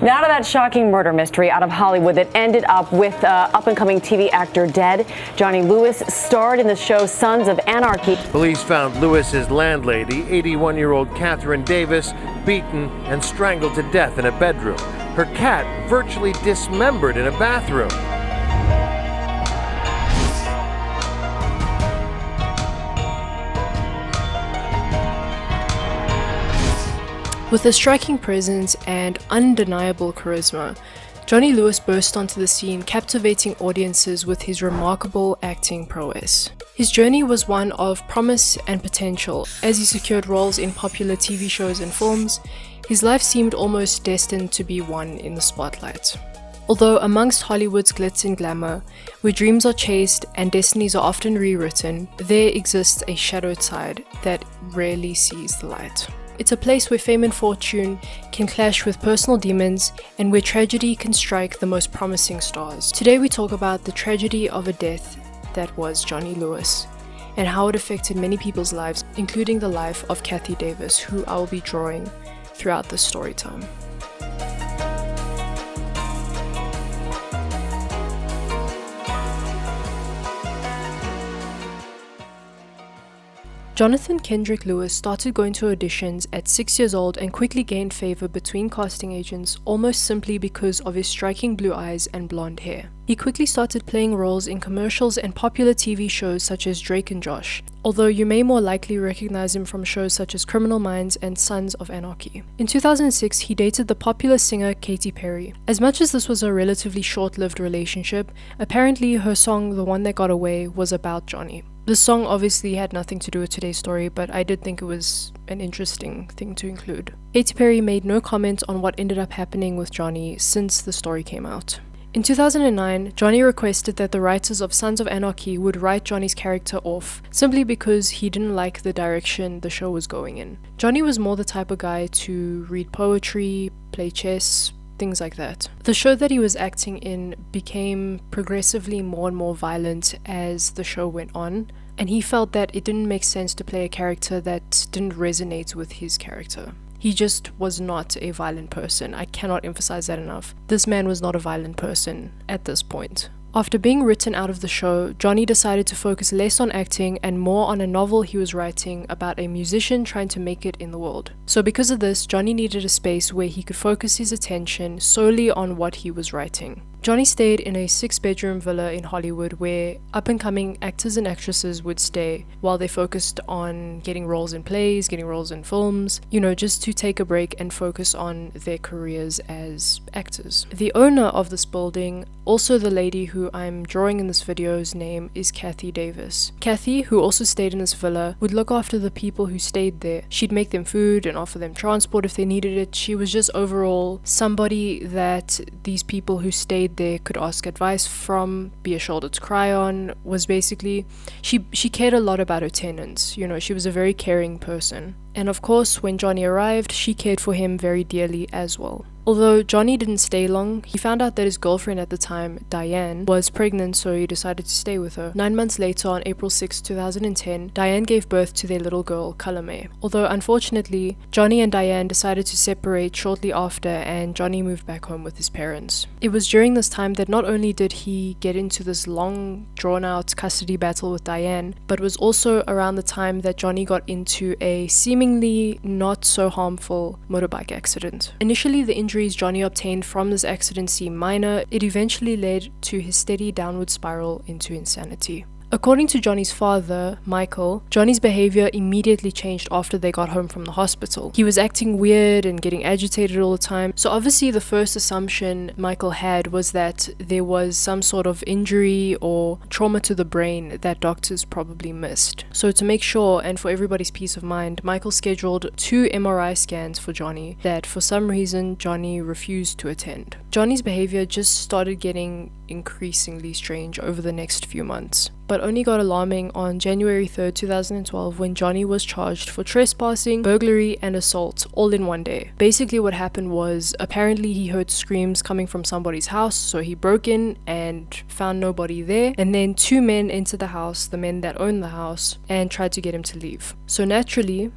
Now to that shocking murder mystery out of Hollywood that ended up with up-and-coming TV actor dead. Johnny Lewis starred in the show Sons of Anarchy. Police found Lewis's landlady, 81-year-old Catherine Davis, beaten and strangled to death in a bedroom. Her cat virtually dismembered in a bathroom. With a striking presence and undeniable charisma, Johnny Lewis burst onto the scene, captivating audiences with his remarkable acting prowess. His journey was one of promise and potential. As he secured roles in popular TV shows and films, his life seemed almost destined to be one in the spotlight. Although amongst Hollywood's glitz and glamour, where dreams are chased and destinies are often rewritten, there exists a shadowed side that rarely sees the light. It's a place where fame and fortune can clash with personal demons and where tragedy can strike the most promising stars. Today we talk about the tragedy of a death that was Johnny Lewis and how it affected many people's lives, including the life of Katy Davis, who I will be drawing throughout this story time. Jonathan Kendrick Lewis started going to auditions at 6 years old and quickly gained favor between casting agents almost simply because of his striking blue eyes and blonde hair. He quickly started playing roles in commercials and popular TV shows such as Drake and Josh, although you may more likely recognize him from shows such as Criminal Minds and Sons of Anarchy. In 2006, he dated the popular singer Katy. As much as this was a relatively short-lived relationship, apparently her song The One That Got Away was about Johnny. This song obviously had nothing to do with today's story, but I did think it was an interesting thing to include. Katy Perry made no comment on what ended up happening with Johnny since the story came out. In 2009, Johnny requested that the writers of Sons of Anarchy would write Johnny's character off, simply because he didn't like the direction the show was going in. Johnny was more the type of guy to read poetry, play chess, things like that. The show that he was acting in became progressively more and more violent as the show went on, and he felt that it didn't make sense to play a character that didn't resonate with his character. He just was not a violent person. I cannot emphasize that enough. This man was not a violent person at this point. After being written out of the show, Johnny decided to focus less on acting and more on a novel he was writing about a musician trying to make it in the world. So because of this, Johnny needed a space where he could focus his attention solely on what he was writing. Johnny stayed in a 6-bedroom villa in Hollywood where up-and-coming actors and actresses would stay while they focused on getting roles in plays, getting roles in films, just to take a break and focus on their careers as actors. The owner of this building, also the lady who I'm drawing in this video's name, is Katy Davis. Katy, who also stayed in this villa, would look after the people who stayed there. She'd make them food and offer them transport if they needed it. She was just overall somebody that these people who stayed there could ask advice from, be a shoulder to cry on, was basically, she cared a lot about her tenants. She was a very caring person. And of course, when Johnny arrived, she cared for him very dearly as well. Although Johnny didn't stay long, he found out that his girlfriend at the time, Diane, was pregnant, so he decided to stay with her. 9 months later, on April 6, 2010, Diane gave birth to their little girl, Kalame. Although unfortunately, Johnny and Diane decided to separate shortly after, and Johnny moved back home with his parents. It was during this time that not only did he get into this long, drawn-out custody battle with Diane, but was also around the time that Johnny got into a seemingly not so harmful motorbike accident. Initially, the injuries Johnny obtained from this accident seemed minor. It eventually led to his steady downward spiral into insanity. According to Johnny's father, Michael, Johnny's behavior immediately changed after they got home from the hospital. He was acting weird and getting agitated all the time. So obviously the first assumption Michael had was that there was some sort of injury or trauma to the brain that doctors probably missed. So to make sure and for everybody's peace of mind, Michael scheduled 2 MRI scans for Johnny that for some reason Johnny refused to attend. Johnny's behavior just started getting increasingly strange over the next few months. but only got alarming on January 3rd, 2012 when Johnny was charged for trespassing, burglary, and assault all in one day. Basically what happened was apparently he heard screams coming from somebody's house, so he broke in and found nobody there, and then two men entered the house, the men that owned the house, and tried to get him to leave. So naturally,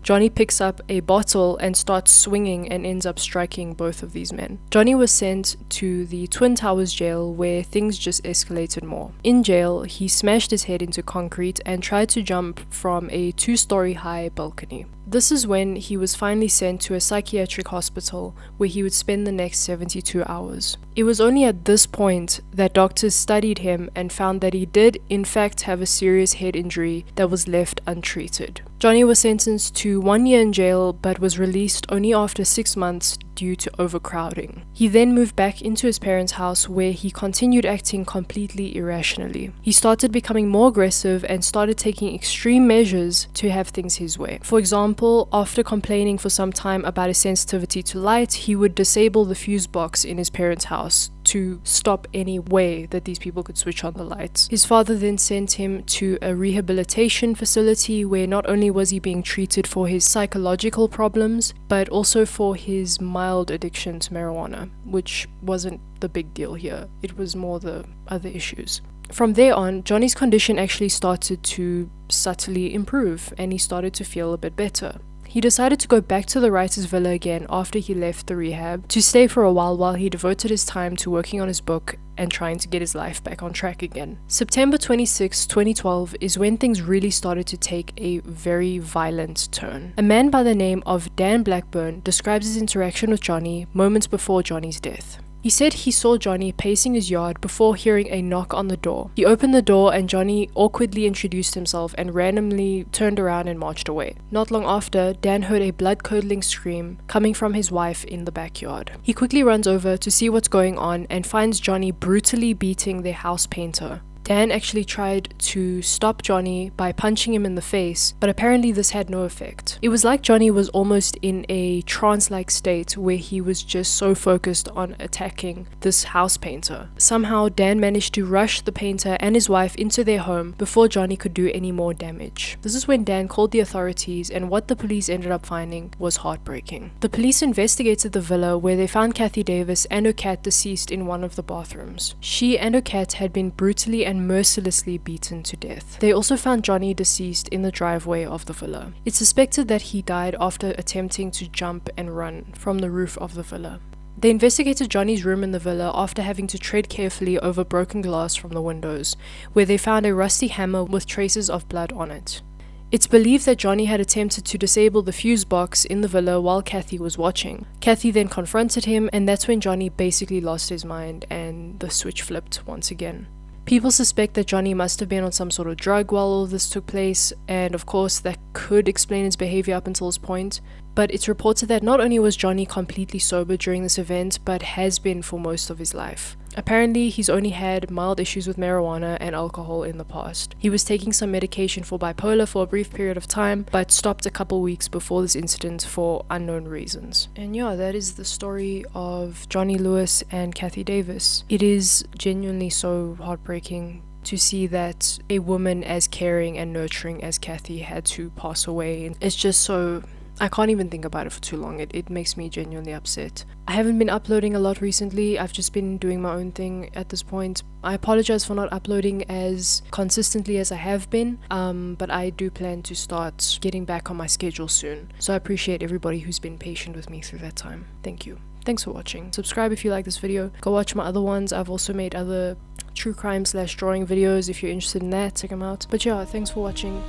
Johnny picks up a bottle and starts swinging and ends up striking both of these men. Johnny was sent to the Twin Towers jail where things just escalated more. In jail, he smashed his head into concrete and tried to jump from a 2-story high balcony. This is when he was finally sent to a psychiatric hospital where he would spend the next 72 hours. It was only at this point that doctors studied him and found that he did in fact have a serious head injury that was left untreated. Johnny was sentenced to 1 year in jail but was released only after 6 months due to overcrowding. He then moved back into his parents' house where he continued acting completely irrationally. He started becoming more aggressive and started taking extreme measures to have things his way. For example, after complaining for some time about his sensitivity to light, he would disable the fuse box in his parents' house to stop any way that these people could switch on the lights. His father then sent him to a rehabilitation facility where not only was he being treated for his psychological problems, but also for his mild addiction to marijuana, which wasn't the big deal here. It was more the other issues. From there on, Johnny's condition actually started to subtly improve and he started to feel a bit better. He decided to go back to the writer's villa again after he left the rehab to stay for a while he devoted his time to working on his book and trying to get his life back on track again. September 26, 2012 is when things really started to take a very violent turn. A man by the name of Dan Blackburn describes his interaction with Johnny moments before Johnny's death. He said he saw Johnny pacing his yard before hearing a knock on the door. He opened the door and Johnny awkwardly introduced himself and randomly turned around and marched away. Not long after, Dan heard a blood-curdling scream coming from his wife in the backyard. He quickly runs over to see what's going on and finds Johnny brutally beating their house painter. Dan actually tried to stop Johnny by punching him in the face, but apparently this had no effect. It was like Johnny was almost in a trance-like state where he was just so focused on attacking this house painter. Somehow Dan managed to rush the painter and his wife into their home before Johnny could do any more damage. This is when Dan called the authorities, and what the police ended up finding was heartbreaking. The police investigated the villa where they found Katy Davis and her cat deceased in one of the bathrooms. She and her cat had been brutally and mercilessly beaten to death. They also found Johnny deceased in the driveway of the villa. It's suspected that he died after attempting to jump and run from the roof of the villa. They investigated Johnny's room in the villa after having to tread carefully over broken glass from the windows, where they found a rusty hammer with traces of blood on it. It's believed that Johnny had attempted to disable the fuse box in the villa while Katy was watching. Katy then confronted him, and that's when Johnny basically lost his mind and the switch flipped once again. People suspect that Johnny must have been on some sort of drug while all this took place, and of course that could explain his behavior up until this point. But it's reported that not only was Johnny completely sober during this event, but has been for most of his life. Apparently, he's only had mild issues with marijuana and alcohol in the past. He was taking some medication for bipolar for a brief period of time, but stopped a couple weeks before this incident for unknown reasons. And yeah, that is the story of Johnny Lewis and Katy Davis. It is genuinely so heartbreaking to see that a woman as caring and nurturing as Katy had to pass away. It's just so... I can't even think about it for too long. It makes me genuinely upset. I haven't been uploading a lot recently. I've just been doing my own thing at this point. I apologize for not uploading as consistently as I have been, but I do plan to start getting back on my schedule soon. So I appreciate everybody who's been patient with me through that time. Thank you. Thanks for watching. Subscribe if you like this video. Go watch my other ones. I've also made other true crime / drawing videos. If you're interested in that, check them out. But yeah, thanks for watching.